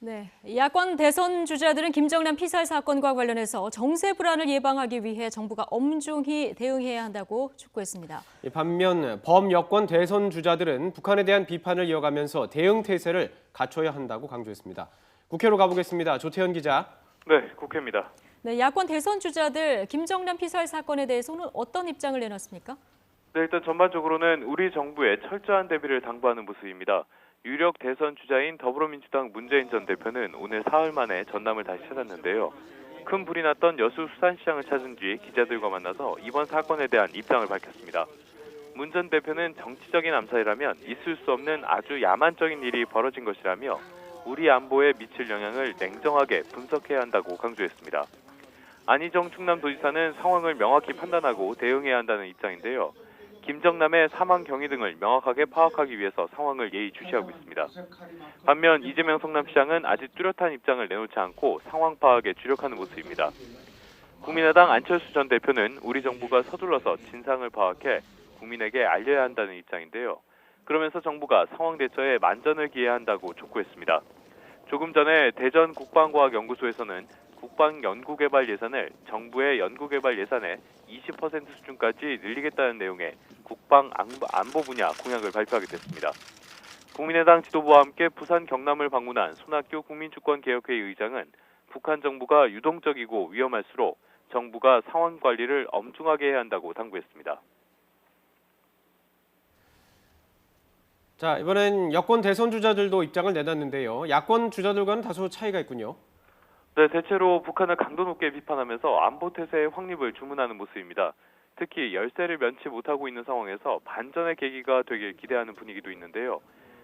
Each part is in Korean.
네, 야권 대선 주자들은 김정남 피살 사건과 관련해서 정세 불안을 예방하기 위해 정부가 엄중히 대응해야 한다고 촉구했습니다. 반면 범여권 대선 주자들은 북한에 대한 비판을 이어가면서 대응 태세를 갖춰야 한다고 강조했습니다. 국회로 가보겠습니다. 조태현 기자. 네, 국회입니다. 네, 야권 대선 주자들 김정남 피살 사건에 대해서는 어떤 입장을 내놨습니까? 네, 일단 전반적으로는 우리 정부의 철저한 대비를 당부하는 모습입니다. 유력 대선 주자인 더불어민주당 문재인 전 대표는 오늘 사흘 만에 전남을 다시 찾았는데요. 큰 불이 났던 여수 수산시장을 찾은 뒤 기자들과 만나서 이번 사건에 대한 입장을 밝혔습니다. 문 전 대표는 정치적인 암살이라면 있을 수 없는 아주 야만적인 일이 벌어진 것이라며 우리 안보에 미칠 영향을 냉정하게 분석해야 한다고 강조했습니다. 안희정 충남도지사는 상황을 명확히 판단하고 대응해야 한다는 입장인데요. 김정남의 사망 경위 등을 명확하게 파악하기 위해서 상황을 예의주시하고 있습니다. 반면 이재명 성남시장은 아직 뚜렷한 입장을 내놓지 않고 상황 파악에 주력하는 모습입니다. 국민의당 안철수 전 대표는 우리 정부가 서둘러서 진상을 파악해 국민에게 알려야 한다는 입장인데요. 그러면서 정부가 상황 대처에 만전을 기해야 한다고 촉구했습니다. 조금 전에 대전 국방과학연구소에서는 국방연구개발 예산을 정부의 연구개발 예산의 20% 수준까지 늘리겠다는 내용의 국방 안보 분야 공약을 발표하게 됐습니다. 국민의당 지도부와 함께 부산 경남을 방문한 손학규 국민주권개혁회의 의장은 북한 정부가 유동적이고 위험할수록 정부가 상황 관리를 엄중하게 해야 한다고 당부했습니다. 자, 이번엔 여권 대선 주자들도 입장을 내놨는데요. 야권 주자들과는 다소 차이가 있군요. 네, 대체로 북한을 강도 높게 비판하면서 안보 태세의 확립을 주문하는 모습입니다. 특히 열세를 면치 못하고 있는 상황에서 반전의 계기가 되길 기대하는 분위기도 있는데요.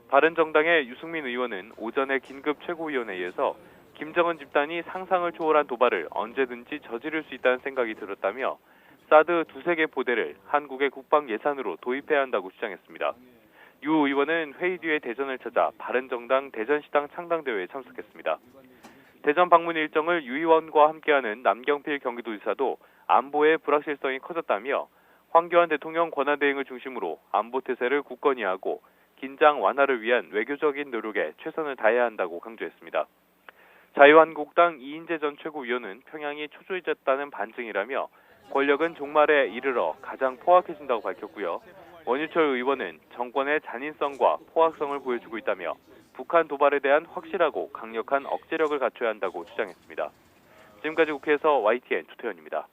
바른정당의 유승민 의원은 오전에 긴급 최고위원회에서 김정은 집단이 상상을 초월한 도발을 언제든지 저지를 수 있다는 생각이 들었다며 사드 두세 개 포대를 한국의 국방 예산으로 도입해야 한다고 주장했습니다. 유 의원은 회의 뒤에 대전을 찾아 바른정당 대전시당 창당대회에 참석했습니다. 대전 방문 일정을 유 의원과 함께하는 남경필 경기도지사도 안보의 불확실성이 커졌다며 황교안 대통령 권한대행을 중심으로 안보 태세를 굳건히 하고 긴장 완화를 위한 외교적인 노력에 최선을 다해야 한다고 강조했습니다. 자유한국당 이인재 전 최고위원은 평양이 초조해졌다는 반증이라며 권력은 종말에 이르러 가장 포악해진다고 밝혔고요. 원유철 의원은 정권의 잔인성과 포악성을 보여주고 있다며 북한 도발에 대한 확실하고 강력한 억제력을 갖춰야 한다고 주장했습니다. 지금까지 국회에서 YTN 조태현입니다.